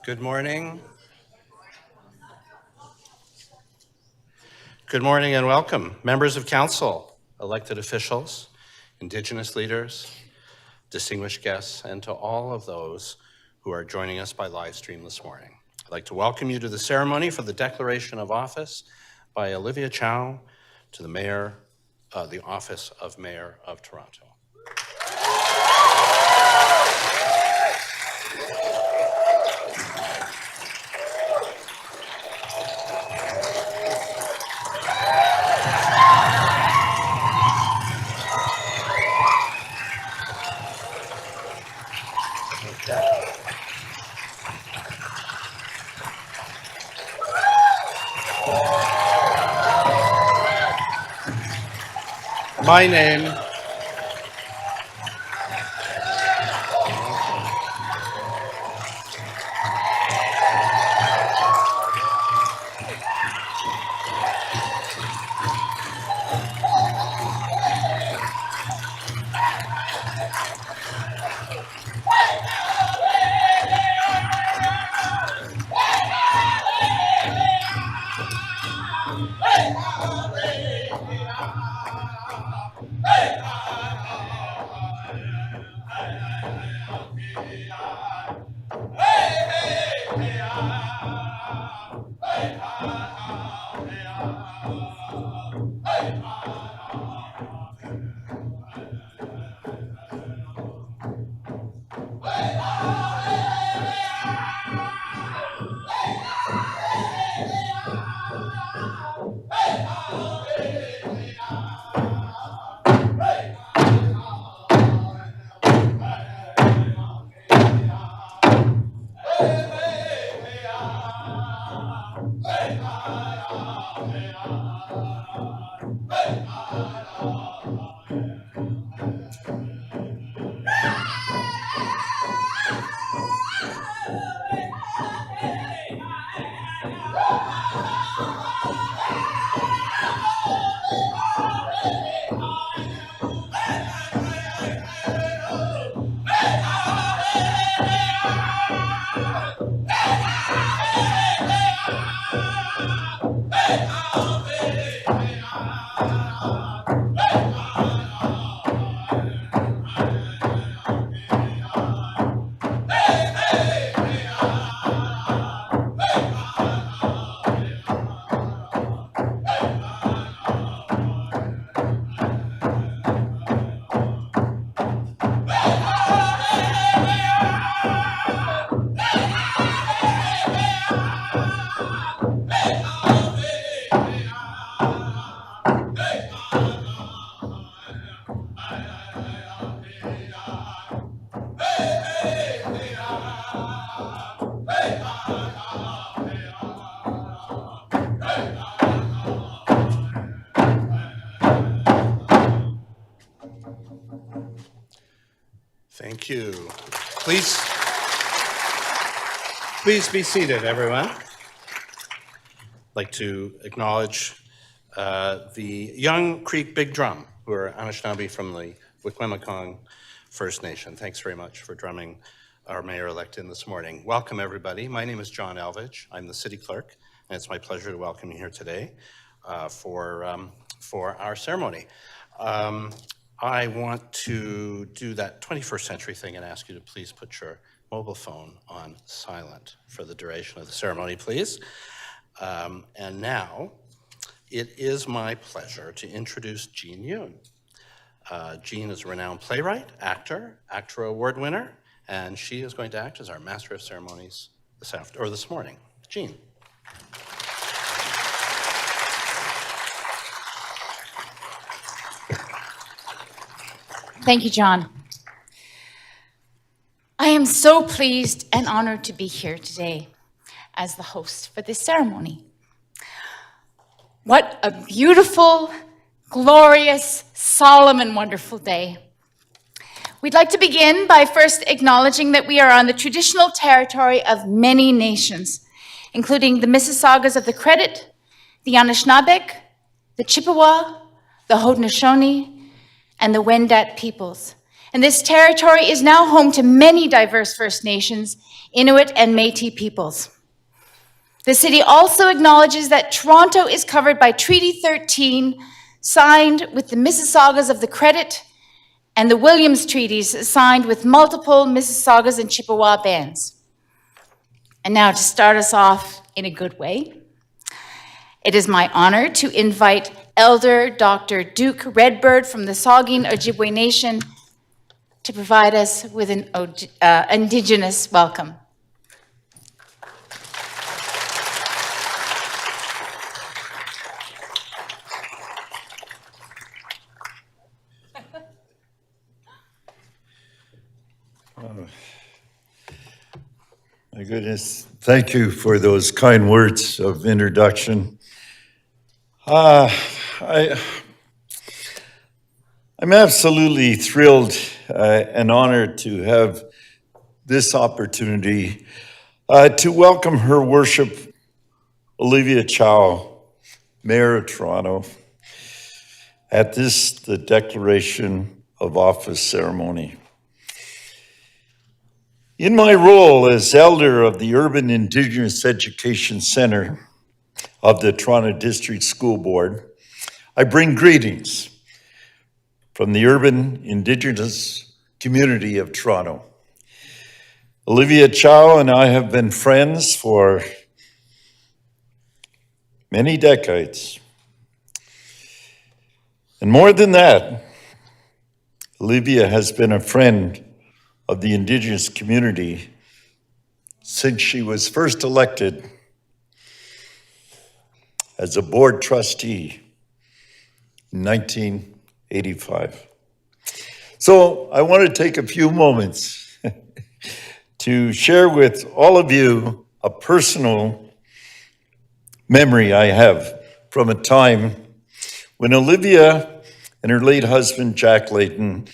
Good morning. Good morning and welcome, members of council, elected officials, Indigenous leaders, distinguished guests, and to all of those who are joining us by live stream this morning. I'd like to welcome you to the ceremony for the declaration of office by Olivia Chow to the office of Mayor of Toronto. My name Thank you. Please be seated, everyone. I'd like to acknowledge the Young Creek Big Drum, who are Anishinaabe from the Wikwemikong First Nation. Thanks very much for drumming our mayor-elect in this morning. Welcome, everybody. My name is John Elvidge. I'm the city clerk, and it's my pleasure to welcome you here today for our ceremony. I want to do that 21st century thing and ask you to please put your mobile phone on silent for the duration of the ceremony, please. And now, it is my pleasure to introduce Jean Yoon. Jean is a renowned playwright, actor, ACTRA Award winner, and she is going to act as our Master of Ceremonies this morning. Jean. Thank you, John. I am so pleased and honored to be here today as the host for this ceremony. What a beautiful, glorious, solemn, and wonderful day. We'd like to begin by first acknowledging that we are on the traditional territory of many nations, including the Mississaugas of the Credit, the Anishinaabeg, the Chippewa, the Haudenosaunee, and the Wendat peoples. And this territory is now home to many diverse First Nations Inuit and Métis peoples. The city also acknowledges that Toronto is covered by Treaty 13, signed with the Mississaugas of the Credit, and the Williams Treaties, signed with multiple Mississaugas and Chippewa bands. And now, to start us off in a good way, it is my honor to invite Elder Dr. Duke Redbird from the Saugeen Ojibwe Nation to provide us with an Indigenous welcome. My goodness, thank you for those kind words of introduction. I'm absolutely thrilled and honored to have this opportunity to welcome Her Worship Olivia Chow, Mayor of Toronto, at the Declaration of Office ceremony. In my role as elder of the Urban Indigenous Education Center of the Toronto District School Board, I bring greetings from the urban Indigenous community of Toronto. Olivia Chow and I have been friends for many decades. And more than that, Olivia has been a friend of the Indigenous community since she was first elected as a board trustee in 1985. So I want to take a few moments to share with all of you a personal memory I have from a time when Olivia and her late husband, Jack Layton,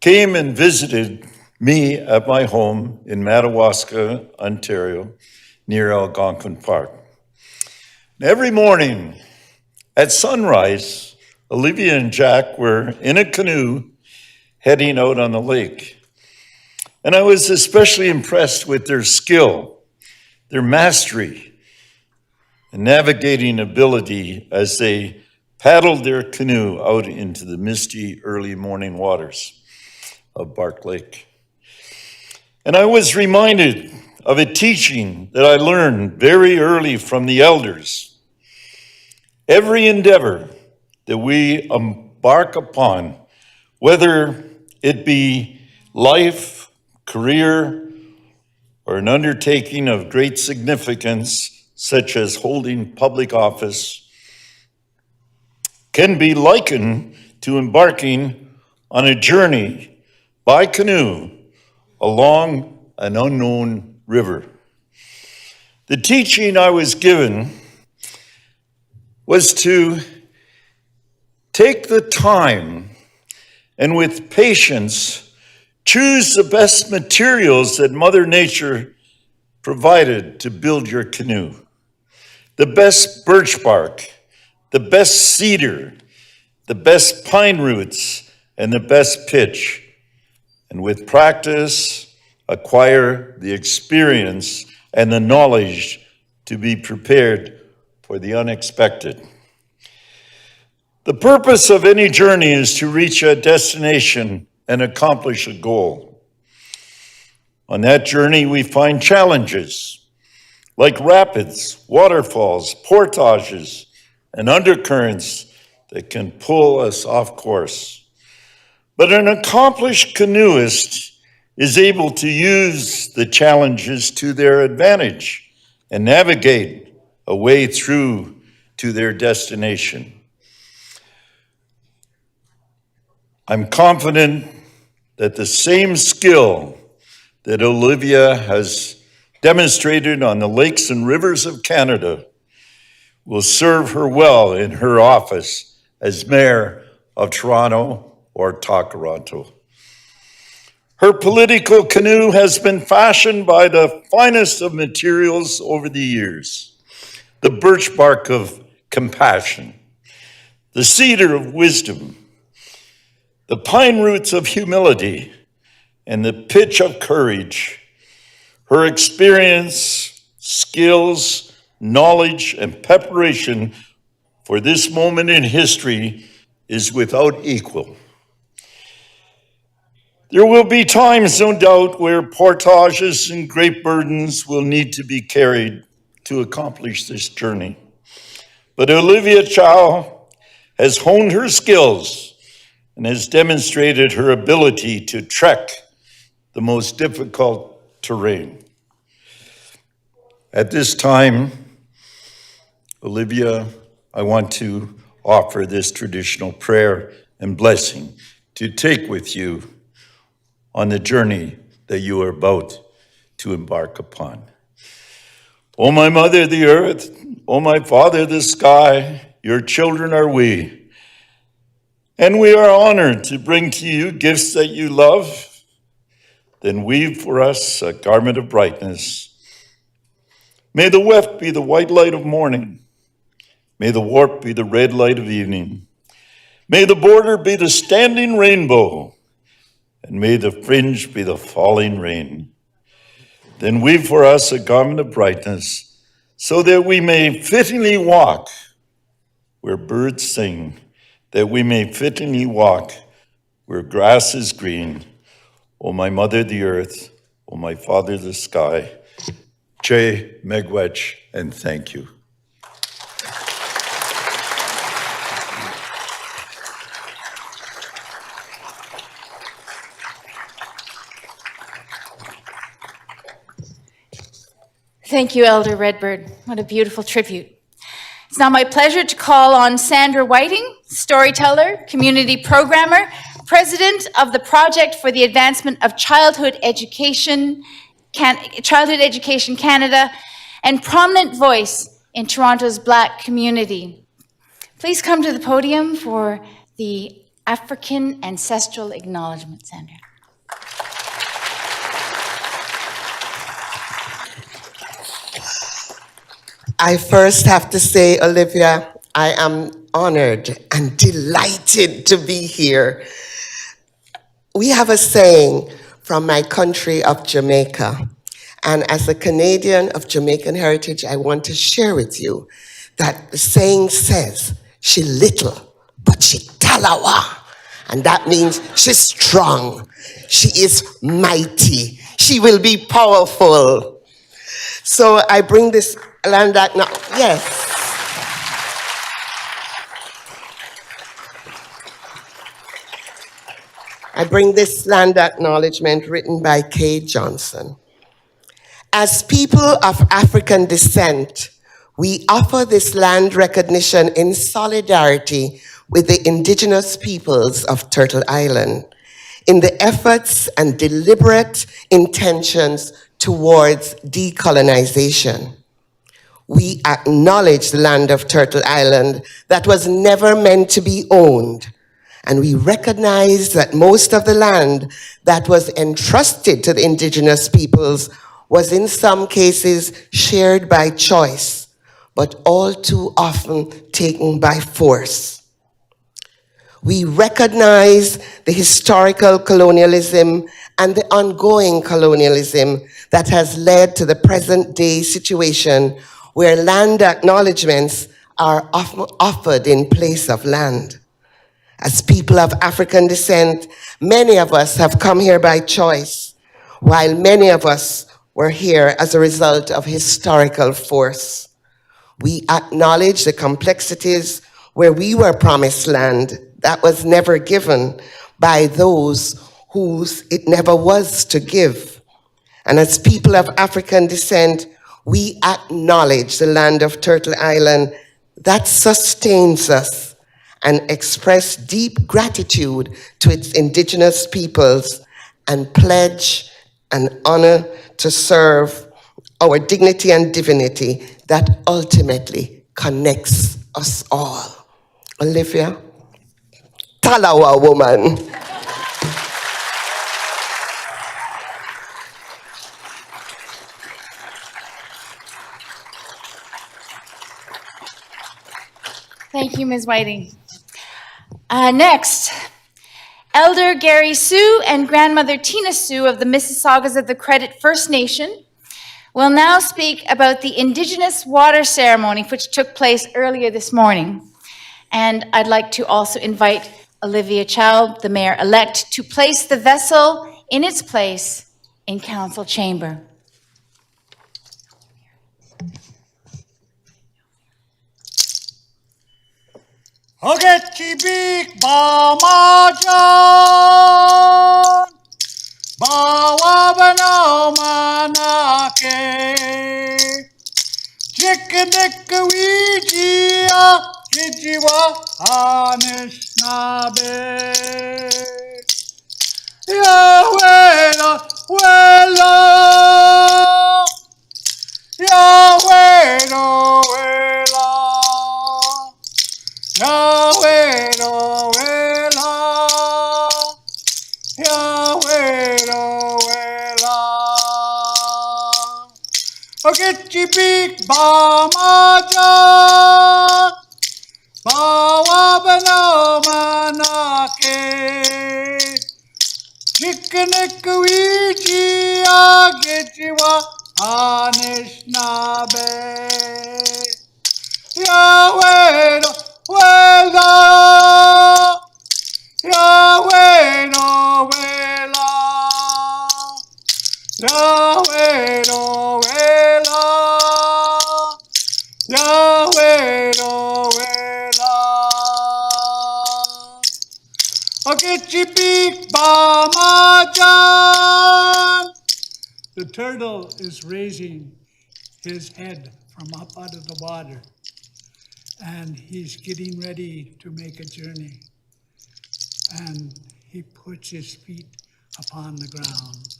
came and visited me at my home in Madawaska, Ontario, near Algonquin Park. And every morning at sunrise, Olivia and Jack were in a canoe heading out on the lake. And I was especially impressed with their skill, their mastery, and navigating ability as they paddled their canoe out into the misty early morning waters of Bark Lake. And I was reminded of a teaching that I learned very early from the elders. Every endeavor that we embark upon, whether it be life, career, or an undertaking of great significance, such as holding public office, can be likened to embarking on a journey by canoe along an unknown river. The teaching I was given was to take the time and with patience choose the best materials that Mother Nature provided to build your canoe. The best birch bark, the best cedar, the best pine roots, and the best pitch. And with practice, acquire the experience and the knowledge to be prepared for the unexpected. The purpose of any journey is to reach a destination and accomplish a goal. On that journey, we find challenges like rapids, waterfalls, portages, and undercurrents that can pull us off course. But an accomplished canoeist is able to use the challenges to their advantage and navigate a way through to their destination. I'm confident that the same skill that Olivia has demonstrated on the lakes and rivers of Canada will serve her well in her office as Mayor of Toronto or Takaranto. Her political canoe has been fashioned by the finest of materials over the years: the birch bark of compassion, the cedar of wisdom, the pine roots of humility, and the pitch of courage. Her experience, skills, knowledge, and preparation for this moment in history is without equal. There will be times, no doubt, where portages and great burdens will need to be carried to accomplish this journey. But Olivia Chow has honed her skills and has demonstrated her ability to trek the most difficult terrain. At this time, Olivia, I want to offer this traditional prayer and blessing to take with you on the journey that you are about to embark upon. O my mother, the earth, O my father, the sky, your children are we. And we are honored to bring to you gifts that you love. Then weave for us a garment of brightness. May the weft be the white light of morning. May the warp be the red light of evening. May the border be the standing rainbow. And may the fringe be the falling rain. Then weave for us a garment of brightness, so that we may fittingly walk where birds sing, that we may fittingly walk where grass is green. O my mother, the earth, O my father, the sky. Che Megwech, and thank you. Thank you, Elder Redbird. What a beautiful tribute. It's now my pleasure to call on Sandra Whiting, storyteller, community programmer, president of the Project for the Advancement of Childhood Education Canada, and prominent voice in Toronto's Black community. Please come to the podium for the African Ancestral Acknowledgement, Sandra. I first have to say, Olivia, I am honored and delighted to be here. We have a saying from my country of Jamaica, and as a Canadian of Jamaican heritage, I want to share with you that the saying says, she little, but she talawa. And that means she's strong, she is mighty, she will be powerful. So I bring this land act now. Yes. I bring this land acknowledgement written by Kay Johnson. As people of African descent, we offer this land recognition in solidarity with the indigenous peoples of Turtle Island in the efforts and deliberate intentions towards decolonization. We acknowledge the land of Turtle Island that was never meant to be owned. And we recognize that most of the land that was entrusted to the indigenous peoples was in some cases shared by choice, but all too often taken by force. We recognize the historical colonialism and the ongoing colonialism that has led to the present day situation where land acknowledgements are often offered in place of land. As people of African descent, many of us have come here by choice, while many of us were here as a result of historical force. We acknowledge the complexities where we were promised land that was never given by those whose it never was to give. And as people of African descent, we acknowledge the land of Turtle Island that sustains us and express deep gratitude to its indigenous peoples and pledge an honor to serve our dignity and divinity that ultimately connects us all. Olivia, Talawa woman. Thank you, Ms. Whiting. Next, Elder Gary Sue and Grandmother Tina Sue of the Mississaugas of the Credit First Nation will now speak about the Indigenous water ceremony which took place earlier this morning. And I'd like to also invite Olivia Chow, the mayor-elect, to place the vessel in its place in council chamber. Ogechibik Bamajan Bawabano Manake Chikanikawija Kijiwa Anisnabe Yahweh Wela Yahweh Wela Yahweh, Noela, Yahweh, Noela. Ogechi big Bamaja, Bawabano Manake, Chikanikawiji, Agetiwa, Anishnabe. Yahweh, Wela, Yahweh, Noela, Yahweh, Noela, Yahweh, Noela. Ogechibik Bamajan. The turtle is raising his head from up out of the water. And he's getting ready to make a journey. And he puts his feet upon the ground.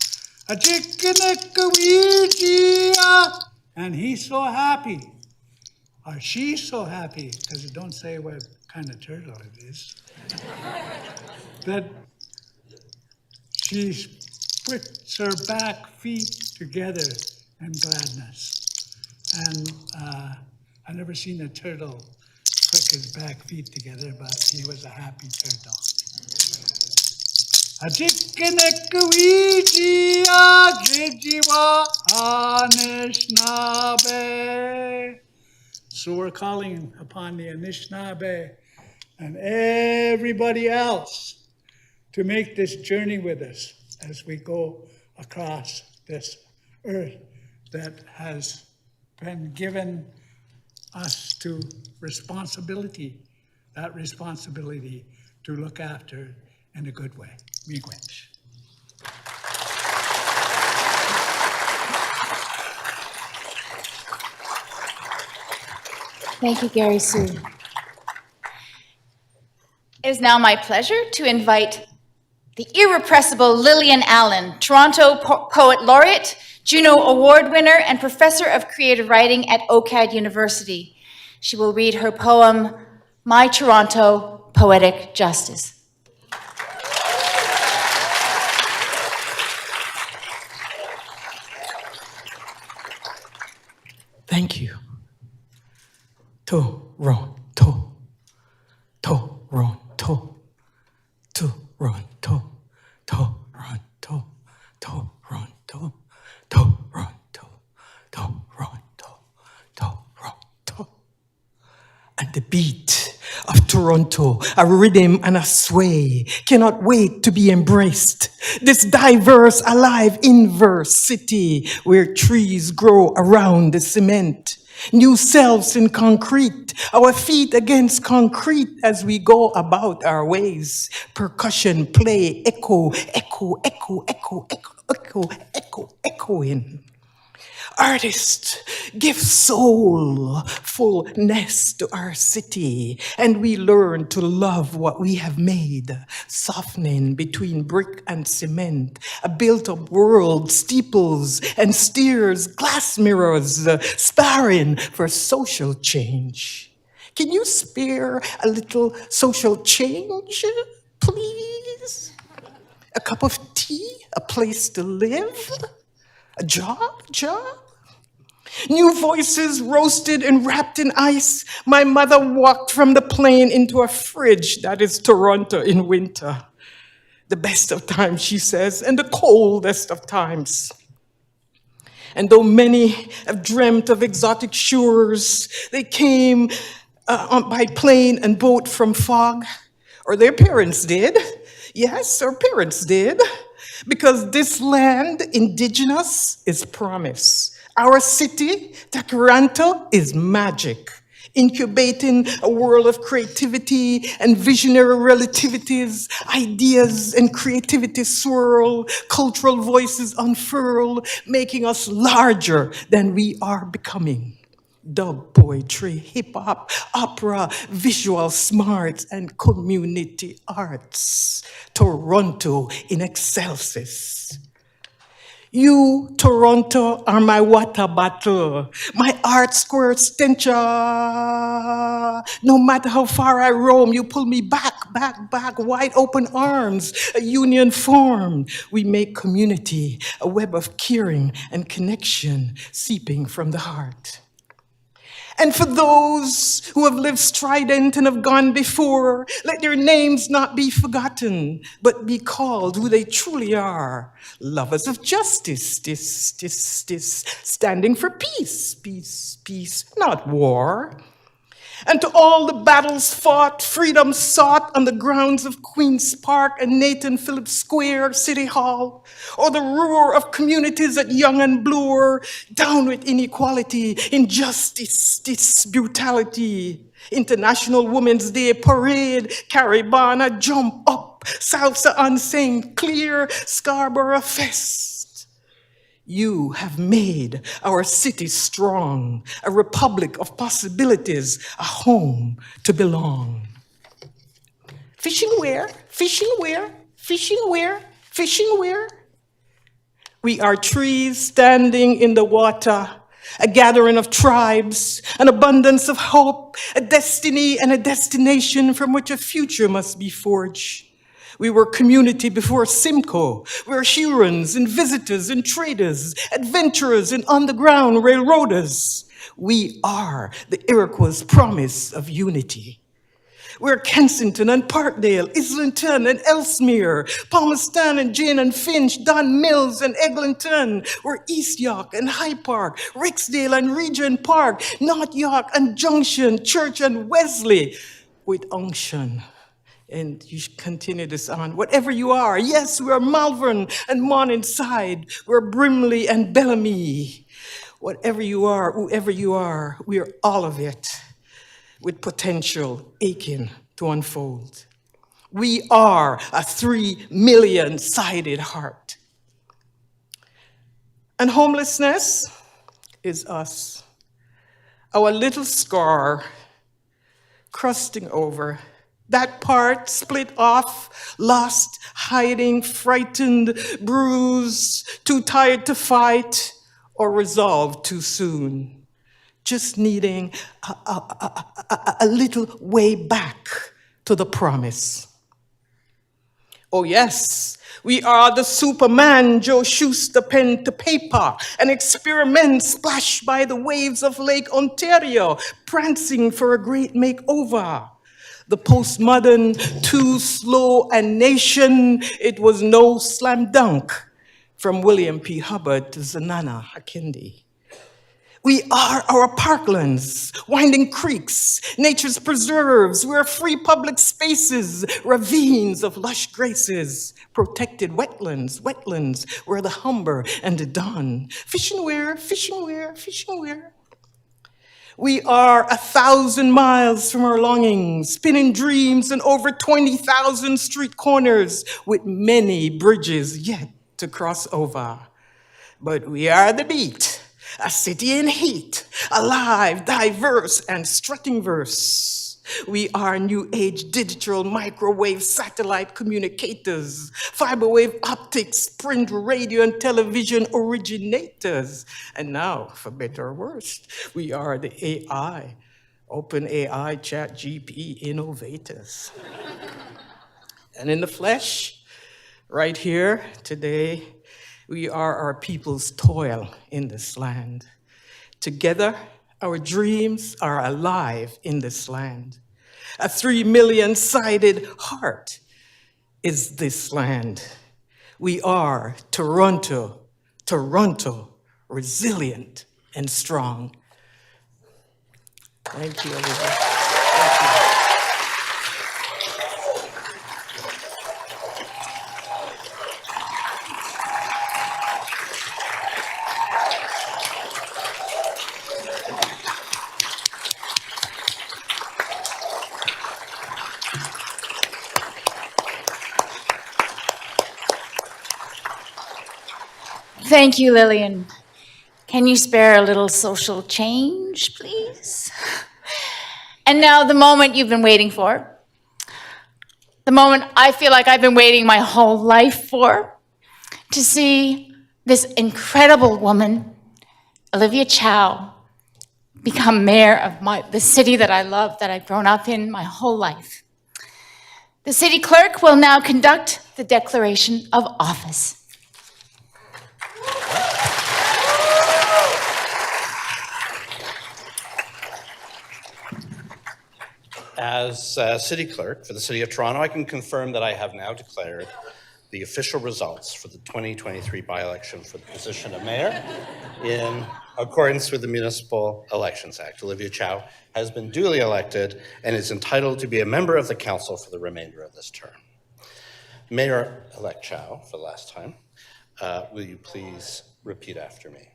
And he's so happy, or she's so happy, because it don't say what kind of turtle it is, that she puts her back feet together in gladness. And I've never seen a turtle put his back feet together, but he was a happy turtle. Ajikinekuiji agijiwa Anishinaabe. So we're calling upon the Anishinaabe and everybody else to make this journey with us as we go across this earth that has been given us to responsibility, that responsibility to look after in a good way. Miigwech. Thank you, Gary Sue. It is now my pleasure to invite the irrepressible Lillian Allen, Toronto Poet Laureate, Juno Award winner, and Professor of Creative Writing at OCAD University. She will read her poem, My Toronto, Poetic Justice. Thank you. Toronto, Toronto, Toronto, Toronto, Toronto, Toronto, Toronto, Toronto. And the beat of Toronto, a rhythm and a sway, cannot wait to be embraced. This diverse, alive, inverse city where trees grow around the cement. New selves in concrete, our feet against concrete as we go about our ways. Percussion play, echo, echo, echo, echo, echo, echo, echo, echoing. Artists give soulfulness to our city, and we learn to love what we have made, softening between brick and cement, a built-up world, steeples and steers, glass mirrors, sparring for social change. Can you spare a little social change, please? A cup of tea, a place to live, a job? New voices roasted and wrapped in ice. My mother walked from the plane into a fridge that is Toronto in winter. The best of times, she says, and the coldest of times. And though many have dreamt of exotic shores, they came by plane and boat from fog, or their parents did. Yes, our parents did. Because this land, indigenous, is promise. Our city, Takaranto, is magic, incubating a world of creativity and visionary relativities, ideas and creativity swirl, cultural voices unfurl, making us larger than we are becoming. Dub poetry, hip hop, opera, visual smarts, and community arts. Toronto in excelsis. You, Toronto, are my water bottle, my art square stencher. No matter how far I roam, you pull me back, wide open arms, a union formed. We make community, a web of caring and connection seeping from the heart. And for those who have lived strident and have gone before, let their names not be forgotten, but be called who they truly are. Lovers of justice, standing for peace, peace, not war. And to all the battles fought, freedom sought on the grounds of Queen's Park and Nathan Phillips Square, City Hall, or the roar of communities at Young and Bloor, down with inequality, injustice, brutality. International Women's Day Parade, Caribana, Jump Up, Salsa on St. Clair, Scarborough Fest. You have made our city strong, a republic of possibilities, a home to belong. Fishing where? Fishing where? Fishing where? Fishing where? We are trees standing in the water, a gathering of tribes, an abundance of hope, a destiny and a destination from which a future must be forged. We were community before Simcoe. We were Hurons and visitors and traders, adventurers and underground railroaders. We are the Iroquois' promise of unity. We're Kensington and Parkdale, Islington and Ellesmere, Palmerston and Jane and Finch, Don Mills and Eglinton. We're East York and High Park, Rixdale and Regent Park, North York and Junction, Church and Wesley, with unction. And you should continue this on. Whatever you are, yes, we are Malvern and Morningside. We're Brimley and Bellamy. Whatever you are, whoever you are, we are all of it with potential aching to unfold. We are a 3 million-sided heart. And homelessness is us. Our little scar crusting over. That part split off, lost, hiding, frightened, bruised, too tired to fight, or resolved too soon. Just needing a little way back to the promise. Oh yes, we are the Superman, Joe Shuster pen to paper, an experiment splashed by the waves of Lake Ontario, prancing for a great makeover. The postmodern, too slow and nation, it was no slam dunk from William P. Hubbard to Zanana Hakindi. We are our parklands, winding creeks, nature's preserves. We're free public spaces, ravines of lush graces, protected wetlands, where the humber and the dawn. Fishing where, fishing where, fishing where. We are 1,000 miles from our longings, spinning dreams in over 20,000 street corners with many bridges yet to cross over. But we are the beat, a city in heat, alive, diverse, and strutting verse. We are new age digital microwave satellite communicators, fiber wave optics, print, radio, and television originators. And now, for better or worse, we are the AI, open AI, chat GP innovators. And in the flesh, right here today, we are our people's toil in this land. Together, our dreams are alive in this land. A 3 million-sided heart is this land. We are Toronto, Toronto, resilient, and strong. Thank you, Olivia. Thank you. Thank you, Lillian. Can you spare a little social change, please? And now the moment you've been waiting for. The moment I feel like I've been waiting my whole life for. To see this incredible woman, Olivia Chow, become mayor of the city that I love, that I've grown up in my whole life. The city clerk will now conduct the declaration of office. As city clerk for the City of Toronto, I can confirm that I have now declared the official results for the 2023 by-election for the position of mayor in accordance with the Municipal Elections Act. Olivia Chow has been duly elected and is entitled to be a member of the council for the remainder of this term. Mayor-elect Chow, for the last time, will you please repeat after me?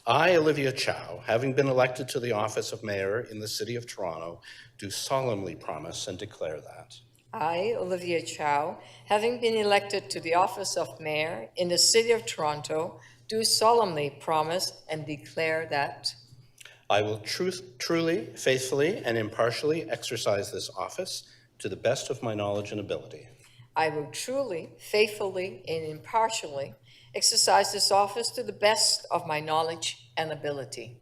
I, Olivia Chow, having been elected to the office of mayor in the City of Toronto, do solemnly promise and declare that I, Olivia Chow, having been elected to the office of mayor in the City of Toronto, do solemnly promise and declare that I will truly, faithfully, and impartially exercise this office to the best of my knowledge and ability. I will truly, faithfully, and impartially exercise this office to the best of my knowledge and ability.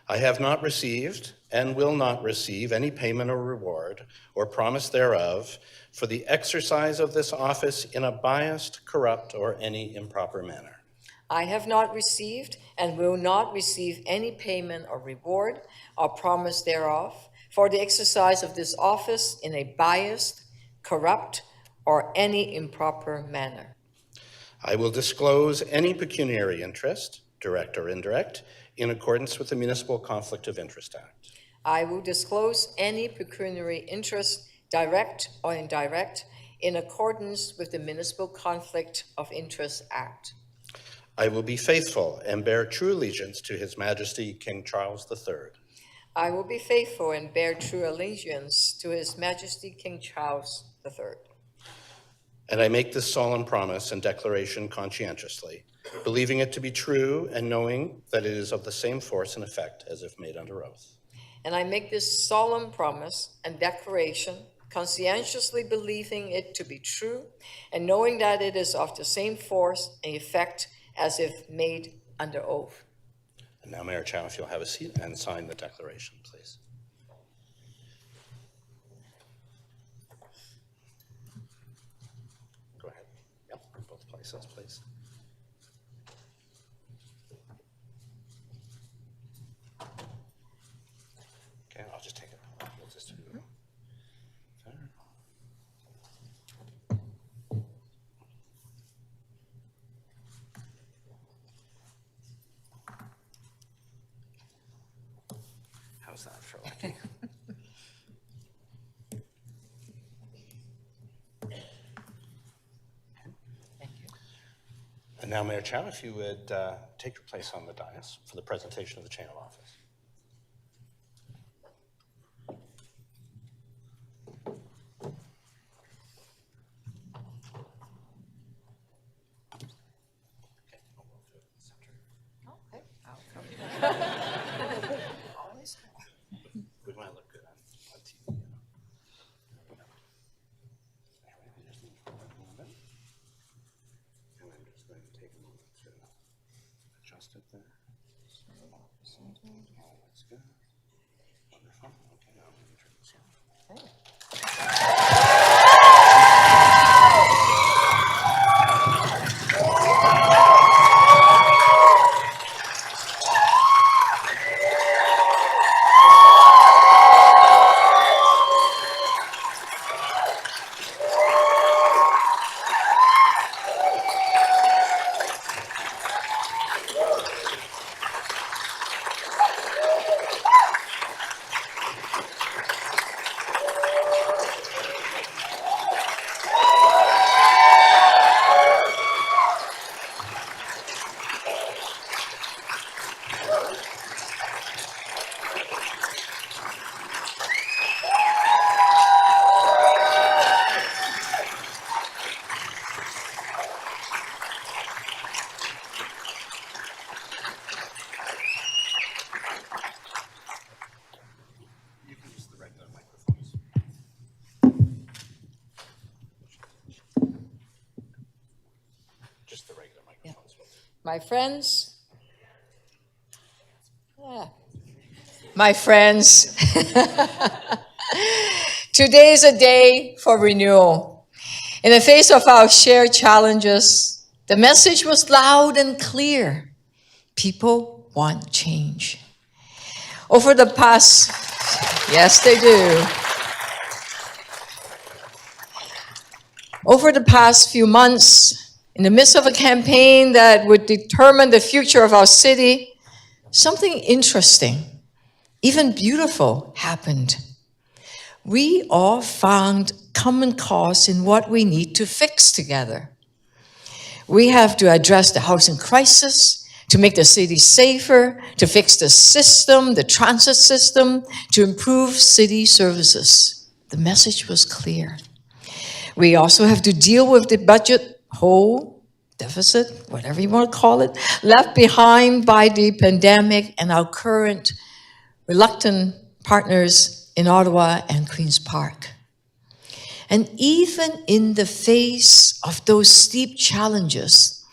I have not received and will not receive any payment or reward or promise thereof for the exercise of this office in a biased, corrupt, or any improper manner. I have not received and will not receive any payment or reward or promise thereof for the exercise of this office in a biased, corrupt, or any improper manner. I will disclose any pecuniary interest, direct or indirect, in accordance with the Municipal Conflict of Interest Act. I will disclose any pecuniary interest, direct or indirect, in accordance with the Municipal Conflict of Interest Act. I will be faithful and bear true allegiance to His Majesty King Charles III. I will be faithful and bear true allegiance to His Majesty King Charles III. And I make this solemn promise and declaration conscientiously, believing it to be true and knowing that it is of the same force and effect as if made under oath. And I make this solemn promise and declaration conscientiously believing it to be true and knowing that it is of the same force and effect as if made under oath. And now, Mayor Chow, if you'll have a seat and sign the declaration, please. Go ahead. Yep, both places, please. Okay, I'll just take it. We'll just do it. There. How's that for lucky? And now, Mayor Chow, if you would take your place on the dais for the presentation of the chain of office. We might look good on TV. You know. I just need to work a little bit. And I'm just going to take a moment to adjust it there. Oh, that's good. Wonderful. Okay, now I'm going to turn this off. My friends, my friends, today is a day for renewal. In the face of our shared challenges, the message was loud and clear. People want change. Over the past, yes, they do. Over the past few months, in the midst of a campaign that would determine the future of our city, something interesting, even beautiful, happened. We all found common cause in what we need to fix together. We have to address the housing crisis, to make the city safer, to fix the system, the transit system, to improve city services. The message was clear. We also have to deal with the budget hole, deficit, whatever you want to call it, left behind by the pandemic and our current reluctant partners in Ottawa and Queen's Park. And even in the face of those steep challenges,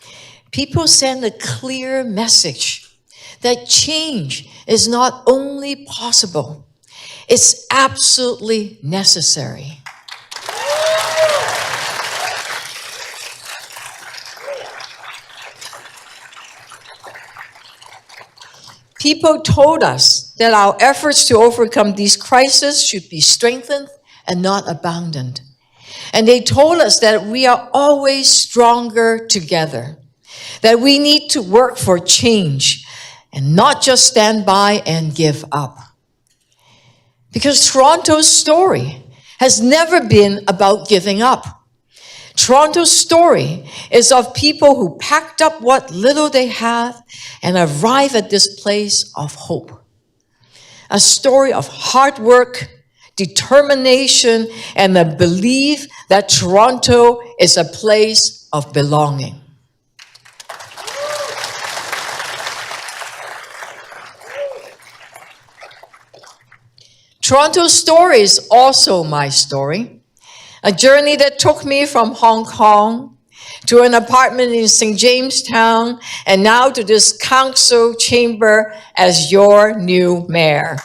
people send a clear message that change is not only possible, it's absolutely necessary. People told us that our efforts to overcome these crises should be strengthened and not abandoned. And they told us that we are always stronger together, that we need to work for change and not just stand by and give up. Because Toronto's story has never been about giving up. Toronto's story is of people who packed up what little they had and arrived at this place of hope. A story of hard work, determination, and a belief that Toronto is a place of belonging. Toronto's story is also my story. A journey that took me from Hong Kong to an apartment in St. Jamestown and now to this council chamber as your new mayor.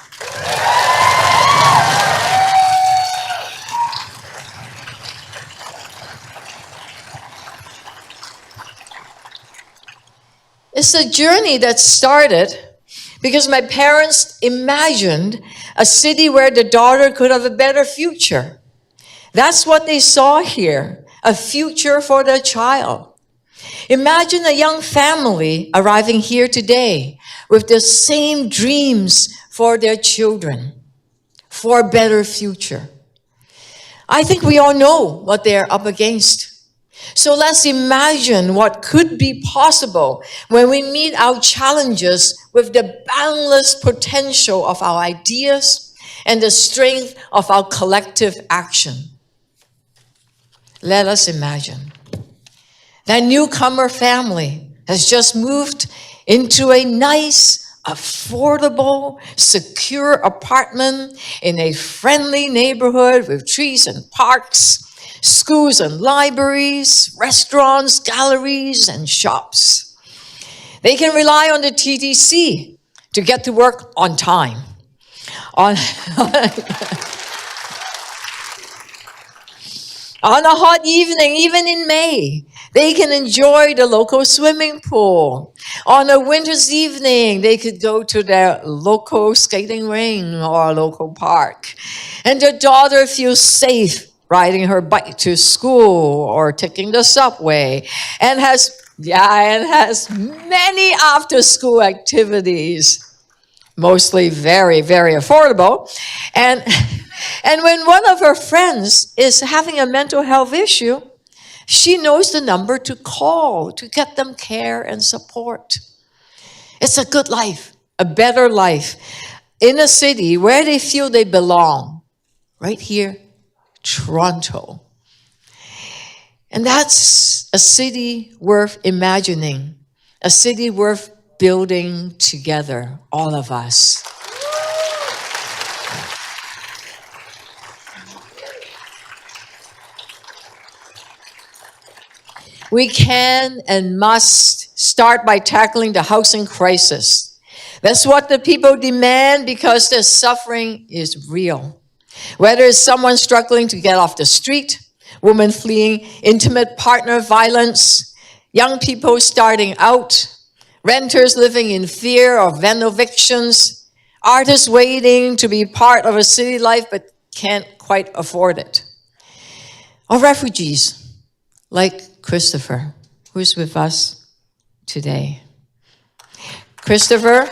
It's a journey that started because my parents imagined a city where the daughter could have a better future. That's what they saw here, a future for their child. Imagine a young family arriving here today with the same dreams for their children, for a better future. I think we all know what they're up against. So let's imagine what could be possible when we meet our challenges with the boundless potential of our ideas and the strength of our collective action. Let us imagine that newcomer family has just moved into a nice, affordable, secure apartment in a friendly neighborhood with trees and parks, schools and libraries, restaurants, galleries, and shops. They can rely on the TTC to get to work on time. On a hot evening, even in May, they can enjoy the local swimming pool. On a winter's evening, they could go to their local skating rink or local park. And their daughter feels safe riding her bike to school or taking the subway and has many after-school activities, mostly very, very affordable. And when one of her friends is having a mental health issue, she knows the number to call to get them care and support. It's a good life, a better life in a city where they feel they belong, right here, Toronto. And that's a city worth imagining, a city worth building together, all of us. We can and must start by tackling the housing crisis. That's what the people demand because their suffering is real. Whether it's someone struggling to get off the street, women fleeing intimate partner violence, young people starting out, renters living in fear of evictions, artists waiting to be part of a city life but can't quite afford it, or refugees like Christopher, who's with us today. Christopher?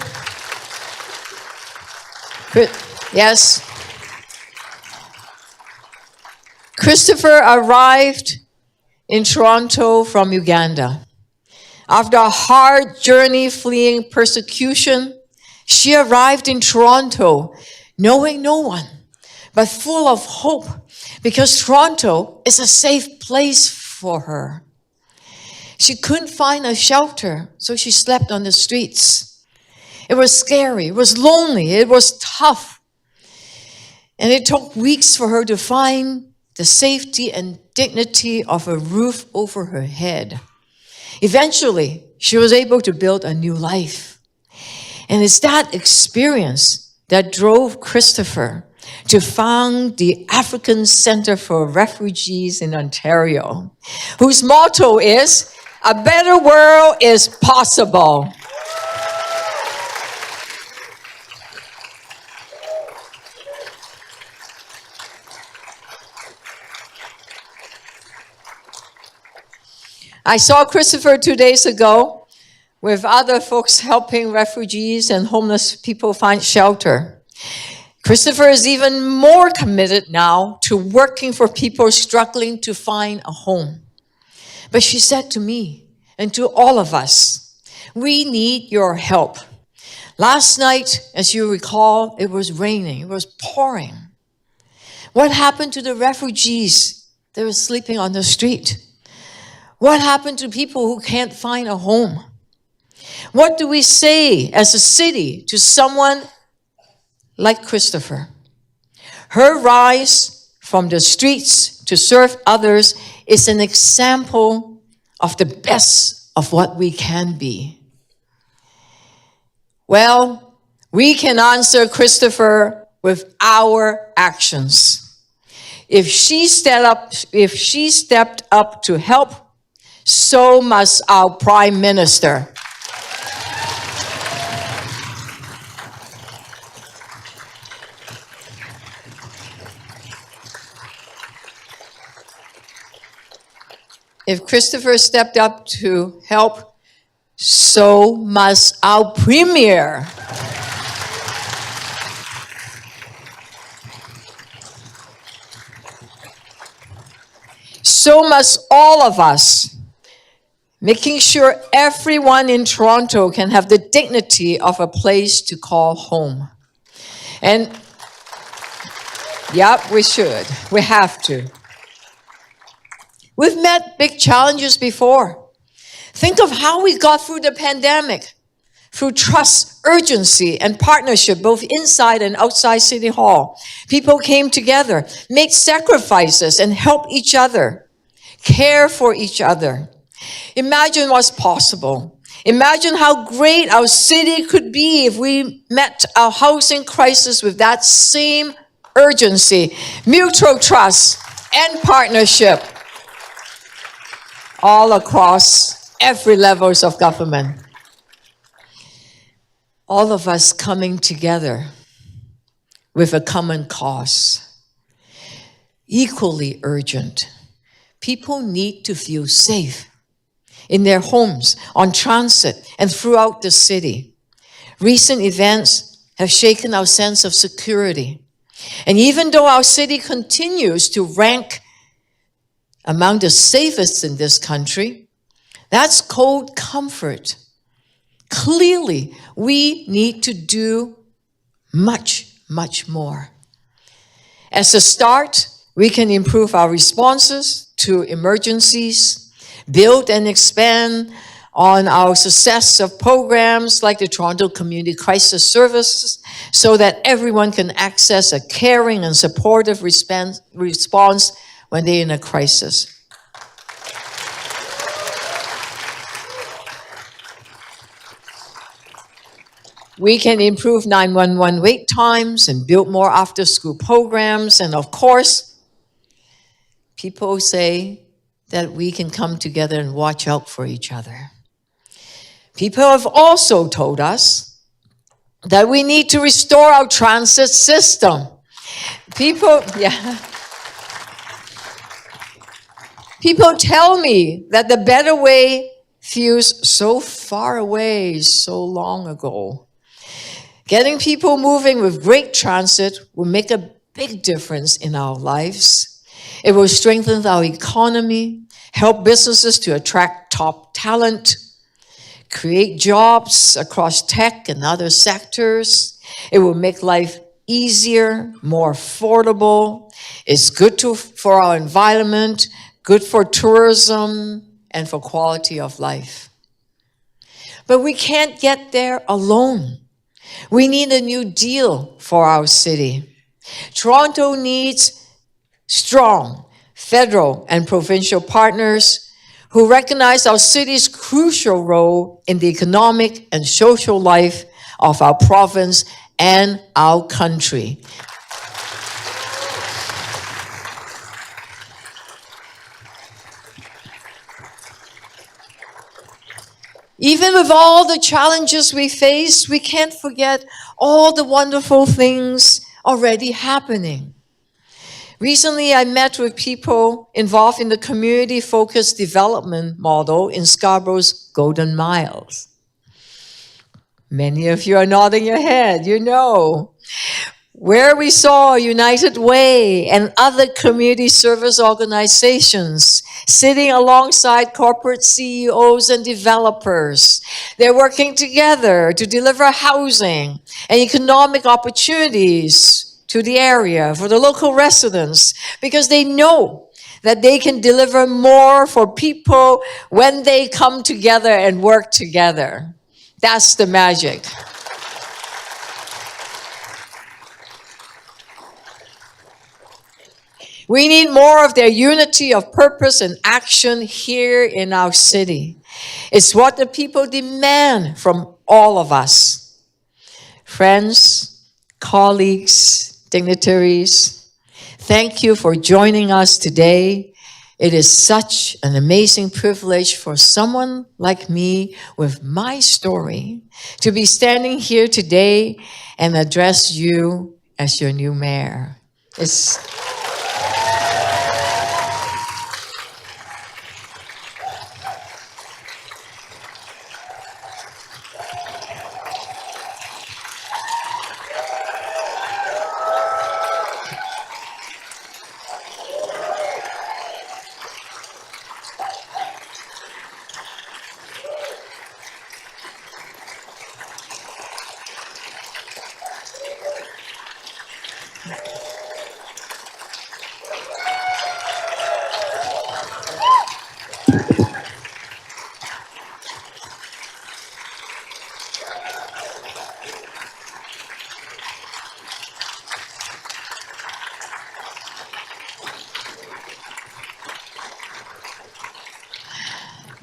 Yes. Christopher arrived in Toronto from Uganda. After a hard journey fleeing persecution, she arrived in Toronto knowing no one, but full of hope because Toronto is a safe place for her. She couldn't find a shelter, so she slept on the streets. It was scary, it was lonely, it was tough. And it took weeks for her to find the safety and dignity of a roof over her head. Eventually, she was able to build a new life. And it's that experience that drove Christopher to found the African Center for Refugees in Ontario, whose motto is, "A better world is possible." I saw Christopher 2 days ago with other folks helping refugees and homeless people find shelter. Christopher is even more committed now to working for people struggling to find a home. But she said to me and to all of us, we need your help. Last night, as you recall, it was raining, it was pouring. What happened to the refugees that were sleeping on the street? What happened to people who can't find a home? What do we say as a city to someone like Christopher? Her rise from the streets to serve others is an example of the best of what we can be. Well, we can answer Christopher with our actions. If she stepped up to help, so must our Prime Minister. If Christopher stepped up to help, so must our Premier. So must all of us, making sure everyone in Toronto can have the dignity of a place to call home. And, yep, we should. We have to. We've met big challenges before. Think of how we got through the pandemic. Through trust, urgency, and partnership, both inside and outside City Hall. People came together, made sacrifices, and helped each other, care for each other. Imagine what's possible. Imagine how great our city could be if we met our housing crisis with that same urgency, mutual trust, and partnership all across every levels of government. All of us coming together with a common cause. Equally urgent. People need to feel safe in their homes, on transit, and throughout the city. Recent events have shaken our sense of security. And even though our city continues to rank among the safest in this country, that's cold comfort. Clearly, we need to do much, much more. As a start, we can improve our responses to emergencies, build and expand on our success of programs like the Toronto Community Crisis Services so that everyone can access a caring and supportive response when they're in a crisis. We can improve 911 wait times and build more after-school programs. And of course, people say that we can come together and watch out for each other. People have also told us that we need to restore our transit system. People tell me that the better way feels so far away, so long ago. Getting people moving with great transit will make a big difference in our lives. It will strengthen our economy, help businesses to attract top talent, create jobs across tech and other sectors. It will make life easier, more affordable. It's good for our environment, good for tourism, and for quality of life. But we can't get there alone. We need a new deal for our city. Toronto needs strong federal and provincial partners who recognize our city's crucial role in the economic and social life of our province and our country. Even with all the challenges we face, we can't forget all the wonderful things already happening. Recently, I met with people involved in the community-focused development model in Scarborough's Golden Miles. Many of you are nodding your head, you know. Where we saw United Way and other community service organizations sitting alongside corporate CEOs and developers. They're working together to deliver housing and economic opportunities to the area for the local residents because they know that they can deliver more for people when they come together and work together. That's the magic. We need more of their unity of purpose and action here in our city. It's what the people demand from all of us. Friends, colleagues, dignitaries, thank you for joining us today. It is such an amazing privilege for someone like me with my story to be standing here today and address you as your new mayor.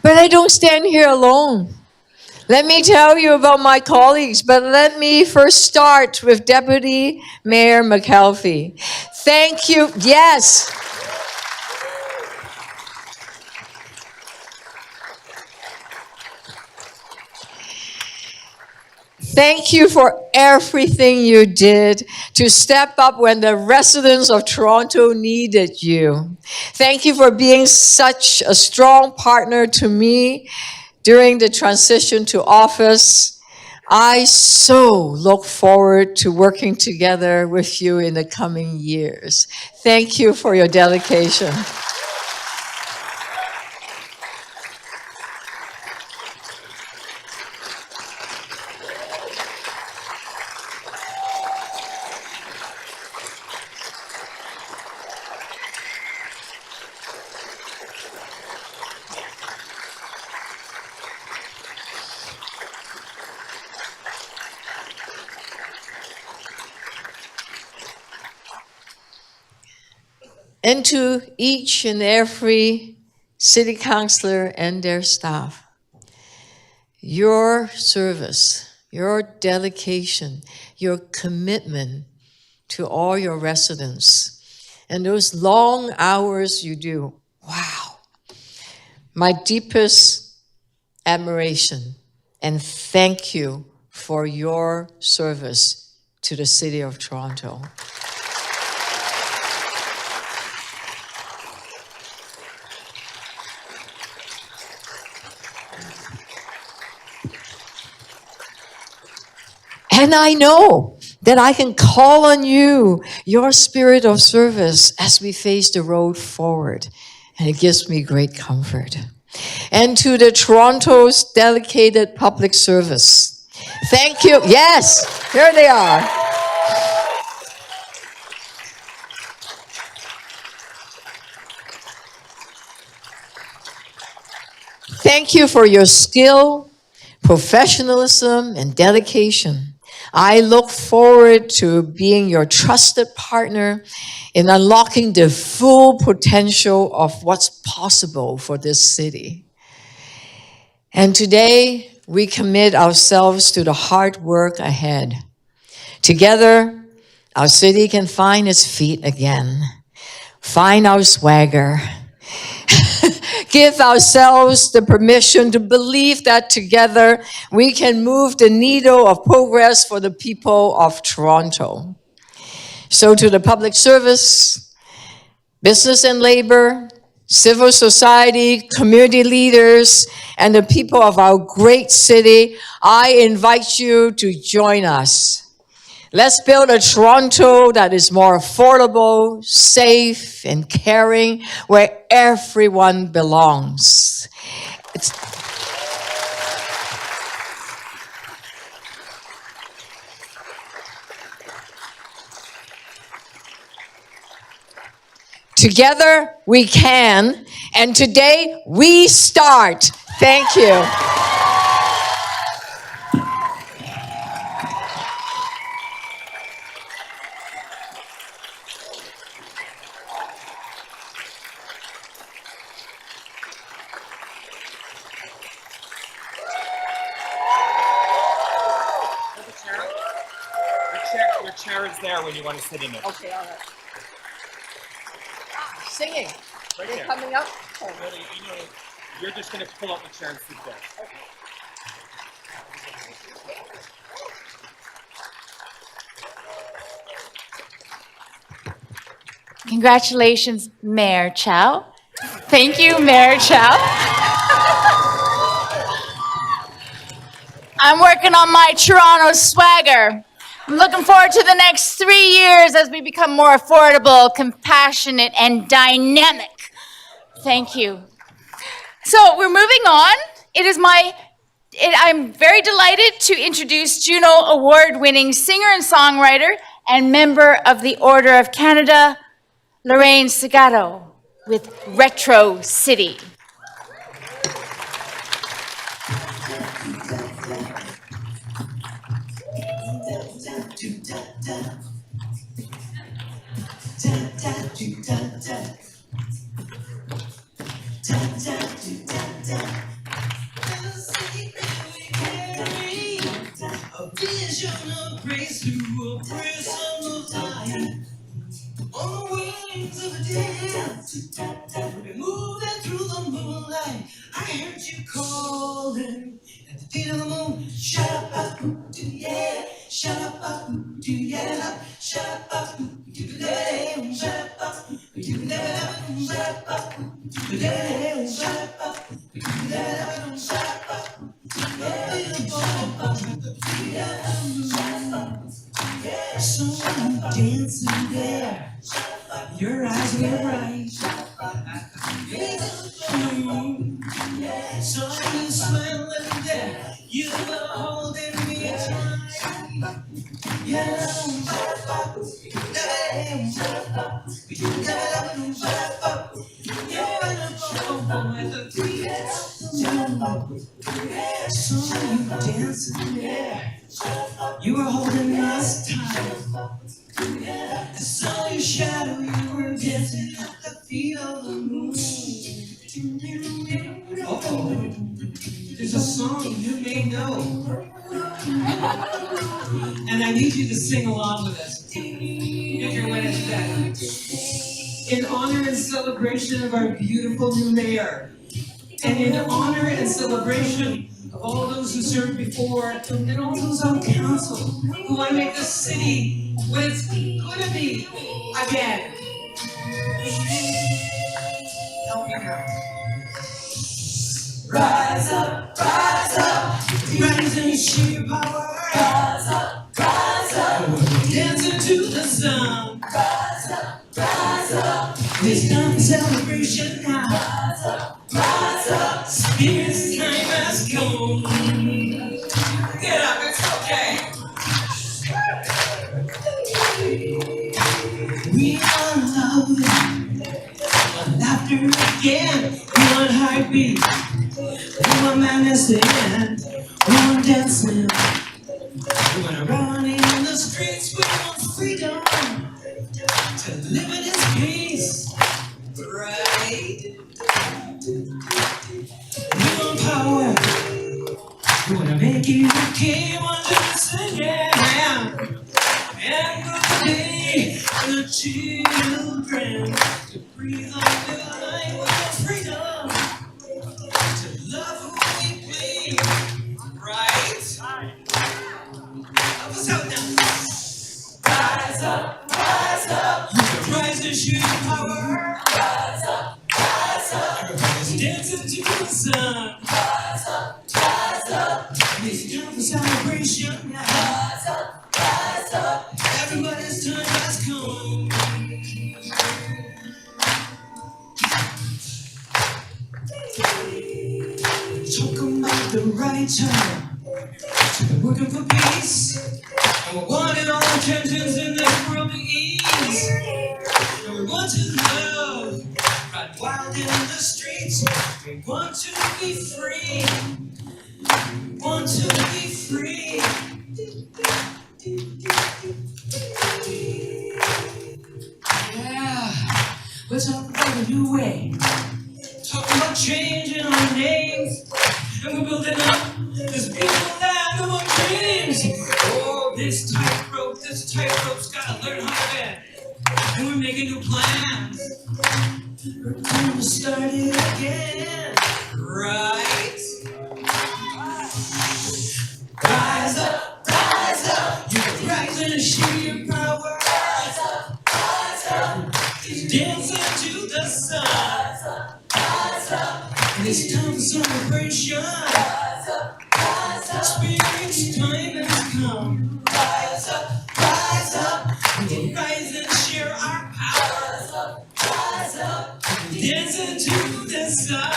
But I don't stand here alone. Let me tell you about my colleagues, but let me first start with Deputy Mayor McKelvie. Thank you. Yes. Thank you for everything you did to step up when the residents of Toronto needed you. Thank you for being such a strong partner to me during the transition to office. I so look forward to working together with you in the coming years. Thank you for your dedication. And to each and every city councillor and their staff, your service your dedication, your commitment to all your residents, and those long hours you do. Wow. My deepest admiration and thank you for your service to the City of Toronto. And I know that I can call on you, your spirit of service, as we face the road forward. And it gives me great comfort. And to the Toronto's dedicated public service, thank you. Yes, here they are. Thank you for your skill, professionalism, and dedication. I look forward to being your trusted partner in unlocking the full potential of what's possible for this city. And today, we commit ourselves to the hard work ahead. Together, our city can find its feet again, find our swagger, give ourselves the permission to believe that together we can move the needle of progress for the people of Toronto. So to the public service, business and labor, civil society, community leaders, and the people of our great city, I invite you to join us. Let's build a Toronto that is more affordable, safe, and caring, where everyone belongs. Together we can, and today we start. Thank you. Your chair is there when you want to sit in it. Okay, all right. Singing. Right They're there. coming up. Oh. Really, you're just going to pull out the chair and sit there. Congratulations, Mayor Chow. Thank you, Mayor Chow. I'm working on my Toronto swagger. I'm looking forward to the next 3 years as we become more affordable, compassionate, and dynamic. Thank you. So we're moving on. I'm very delighted to introduce Juno Award-winning singer and songwriter and member of the Order of Canada, Lorraine Segato, with Retro City. A vision of grace through a prison of time. On the wings of a day, we'll be moving through the moonlight. I heard you calling at the beat of the moon. Shut up, yeah. Shut up, yeah. Shut up, yeah. Shut up, yeah. Shut up, yeah. Shut up, yeah. Shut up. So you dancing there, your eyes were bright. So you smiling there, you were holding me tight. Yeah, so you dancing there, you were holding us tight. I saw your shadow, you were dancing at the feet of the moon. Oh, there's a song you may know. And I need you to sing along with us. If you're with us then. In honor and celebration of our beautiful new mayor, and in honor and celebration of all those who served before, and all those on council who want to make this city what it's gonna be again. Help me now. Rise up, rise and share your power. Rise up, dance into the sun. Rise up, it's time for celebration now. Rise up, Spirit's time has come. Get up, it's okay. We want love, want laughter again. We want heartbeat, we want madness to end. We want dancing, we want running in the streets. We want freedom to live in His peace, right? We want power, we want to make you a king. Want to sing, yeah. And good day for the children to breathe on the light with freedom to love who we please, right? Help us out now. Rise up, you can rise and shoot your power. Rise up, everybody's dancing to the sun. Rise up, it's time for celebration now. Rise up, everybody's time has come. Talking about the right time to be working for peace, and we're wanting all intentions in this world to ease. And we want to love, run wild in the streets. We want to be free. We want to be free. Yeah, we're talking about a new way. Talking about changing our names. And we're building up this beautiful land of our dreams. Oh, this tightrope's gotta learn how to bend. And we're making new plans. We're gonna start it again, right? Rise up, you can rise and share your power. Rise up, dancing to the sun. And it's time for celebration. Spirit's time has come. Rise up, we can rise and share our power. Dancing to the sun.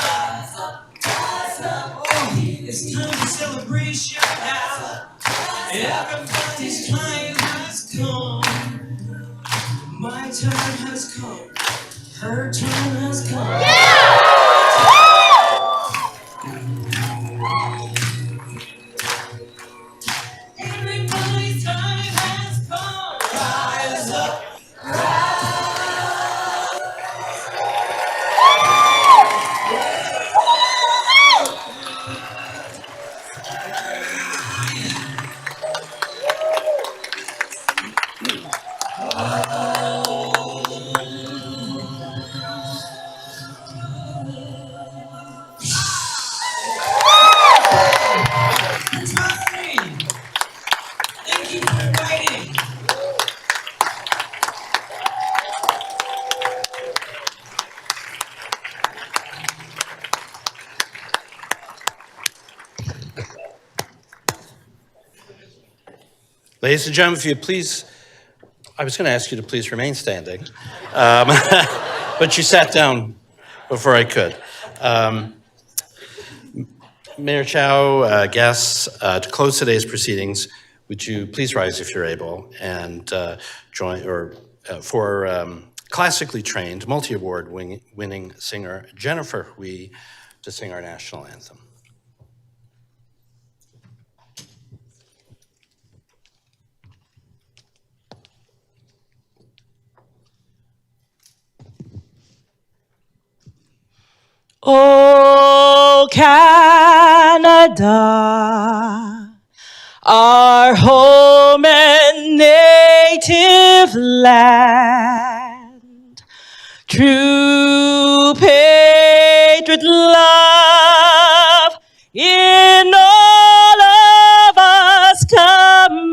Oh, it's time for celebration now. Everybody's time has come. My time has come. Her time has come. Everybody's time has come. Rise up. Thank you for inviting. Ladies and gentlemen, if you please, I was going to ask you to please remain standing, but you sat down before I could. Mayor Chow, guests, to close today's proceedings, would you please rise if you're able and join, or for classically trained, multi-award winning singer Jennifer Hui to sing our national anthem. Oh, Canada, our of land. True patriot love in all of us command.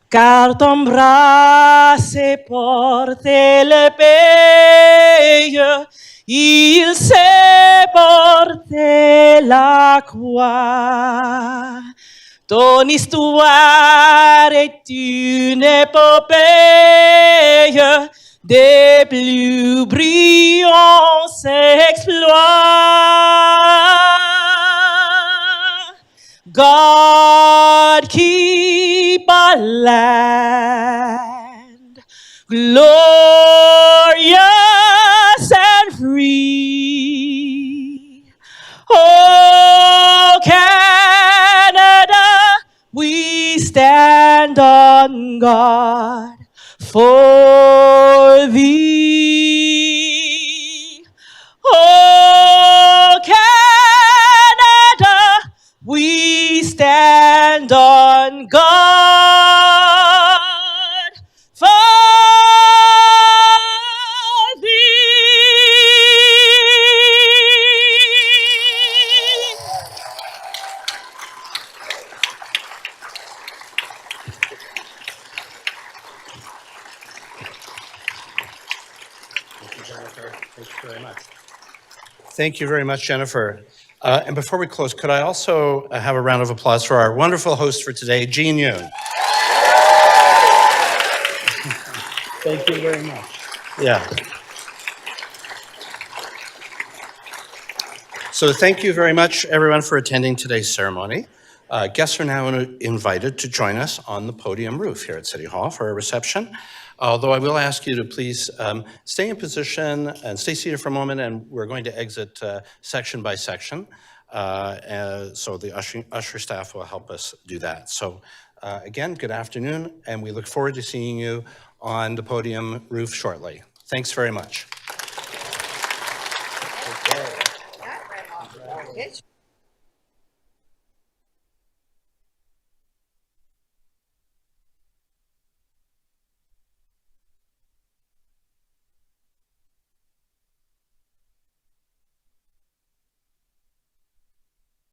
Car ton bras c'est porter le pays, il sait porter la croix. Ton histoire est une épopée des plus brillants exploits. God keep our land glorious and free. Oh, Canada, we stand on guard for thee. Oh, Canada, we stand on guard for thee. Thank you very much, Jennifer. And before we close, could I also have a round of applause for our wonderful host for today, Jean Yoon? Thank you very much. Yeah. So thank you very much, everyone, for attending today's ceremony. Guests are now invited to join us on the podium roof here at City Hall for a reception. Although I will ask you to please stay in position and stay seated for a moment, and we're going to exit section by section. So the usher staff will help us do that. So again, good afternoon, and we look forward to seeing you on the podium roof shortly. Thanks very much. Okay.